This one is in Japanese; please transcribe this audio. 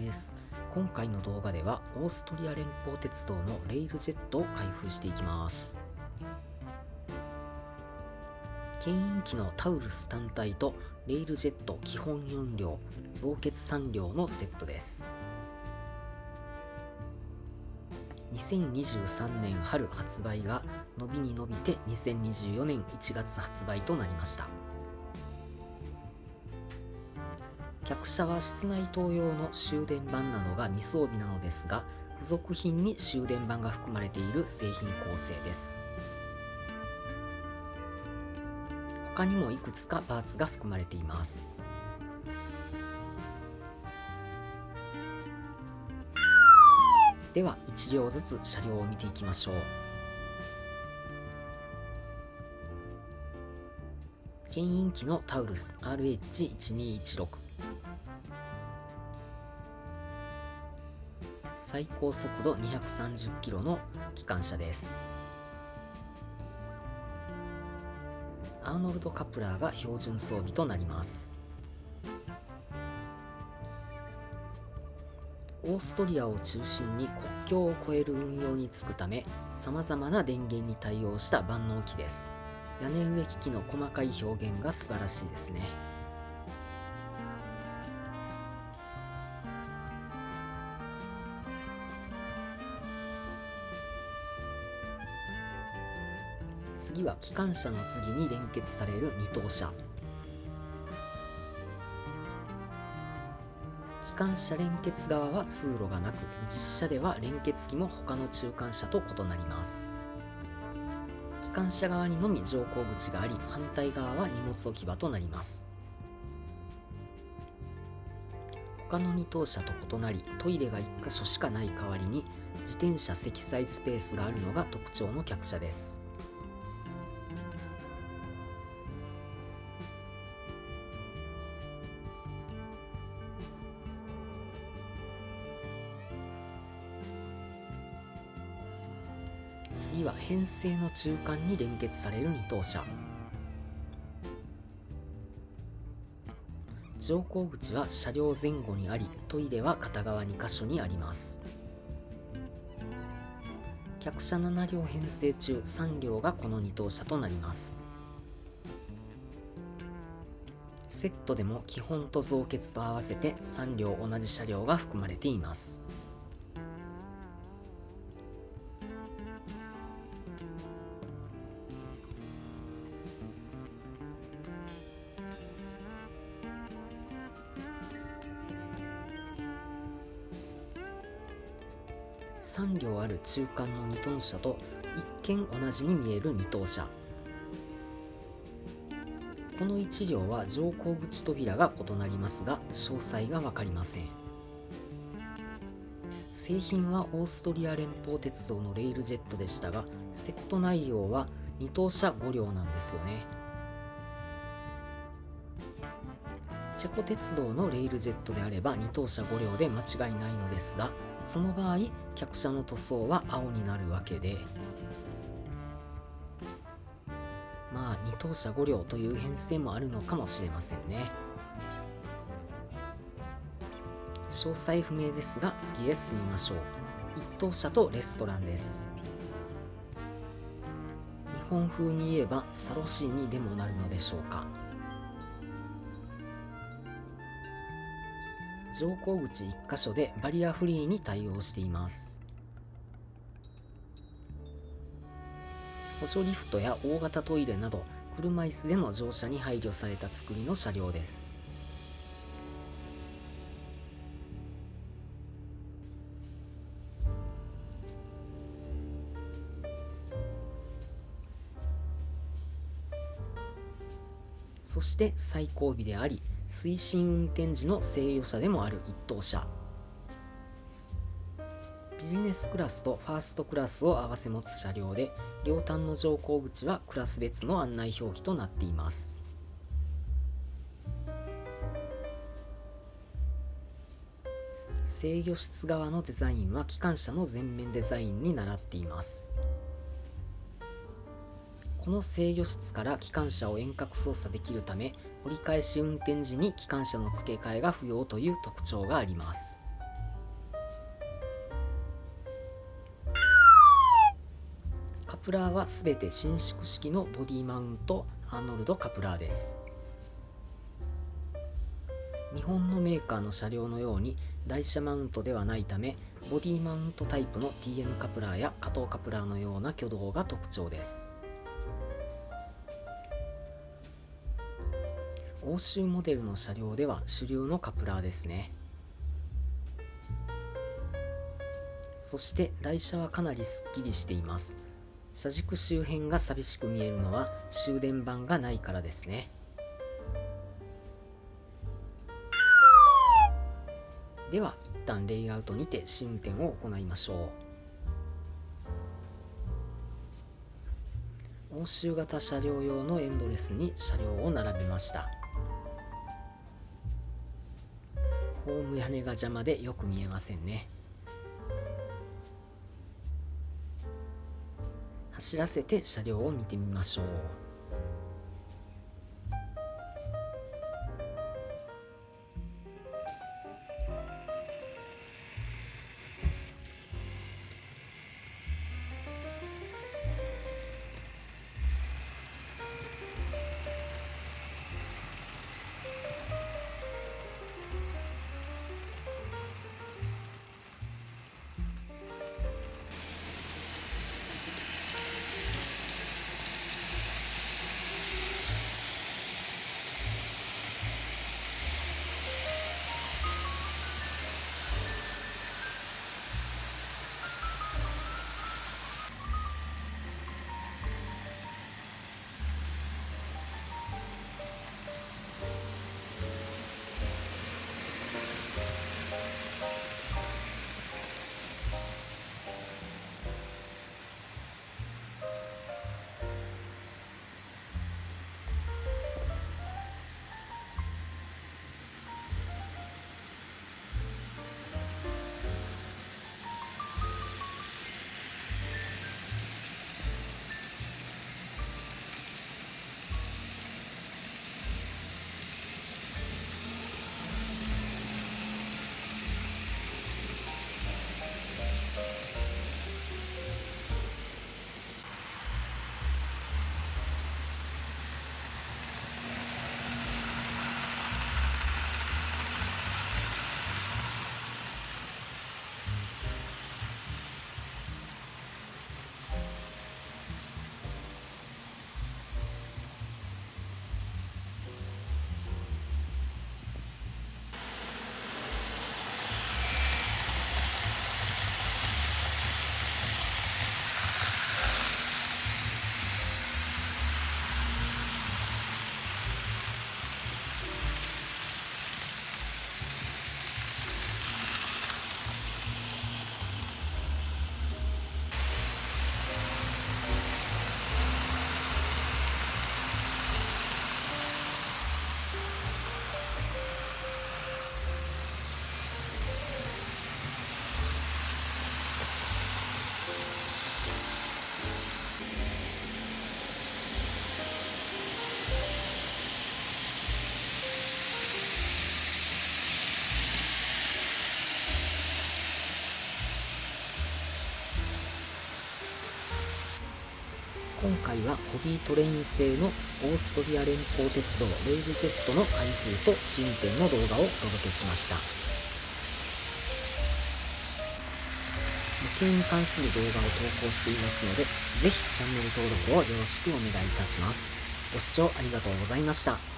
です。今回の動画ではオーストリア連邦鉄道のレイルジェットを開封していきます。牽引機のタウルス単体とレイルジェット基本4両、増結3両のセットです。2023年春発売が伸びに伸びて2024年1月発売となりました。客車は室内灯用の終電板などが未装備なのですが、付属品に終電板が含まれている製品構成です。他にもいくつかパーツが含まれています。では1両ずつ車両を見ていきましょう。牽引機のタウルス RH1216、最高速度230キロの機関車です。アーノルド・カプラーが標準装備となります。オーストリアを中心に国境を越える運用に就くため、さまざまな電源に対応した万能機です。屋根上機器の細かい表現が素晴らしいですね。次は機関車の次に連結される2等車。機関車連結側は通路がなく、実車では連結機も他の中間車と異なります。機関車側にのみ乗降口があり、反対側は荷物置き場となります。他の2等車と異なり、トイレが1箇所しかない代わりに自転車積載スペースがあるのが特徴の客車です。次は編成の中間に連結される2等車。乗降口は車両前後にあり、トイレは片側2箇所にあります。客車7両編成中3両がこの2等車となります。セットでも基本と増結と合わせて3両同じ車両が含まれています。3両ある中間の2トン車と一見同じに見える2等車。この1両は乗降口扉が異なりますが、詳細が分かりません。製品はオーストリア連邦鉄道のレールジェットでしたが、セット内容は2等車5両なんですよね。チェコ鉄道のレールジェットであれば2等車5両で間違いないのですが、その場合客車の塗装は青になるわけで、2等車5両という編成もあるのかもしれませんね。詳細不明ですが次へ進みましょう。1等車とレストランです。日本風に言えばサロシーにでもなるのでしょうか。乗降口1箇所でバリアフリーに対応しています。補助リフトや大型トイレなど車椅子での乗車に配慮された作りの車両です。そして最後尾であり、推進運転時の制御車でもある1等車。ビジネスクラスとファーストクラスを併せ持つ車両で、両端の乗降口はクラス別の案内表記となっています。制御室側のデザインは機関車の前面デザインに倣っています。この制御室から機関車を遠隔操作できるため、折り返し運転時に機関車の付け替えが不要という特徴があります。プラーはすべて伸縮式のボディマウントアーノルドカプラーです。日本のメーカーの車両のように台車マウントではないため、ボディマウントタイプの TN カプラーや加藤カプラーのような挙動が特徴です。欧州モデルの車両では主流のカプラーですね。そして台車はかなりすっきりしています。車軸周辺が寂しく見えるのは終電板がないからですね。では一旦レイアウトにて試運転を行いましょう。欧州型車両用のエンドレスに車両を並べました。ホーム屋根が邪魔でよく見えませんね。走らせて車両を見てみましょう。今回はホビートレイン製のオーストリア連邦鉄道レールジェットの開封と試運転の動画をお届けしました。模型に関する動画を投稿していますので、ぜひチャンネル登録をよろしくお願いいたします。ご視聴ありがとうございました。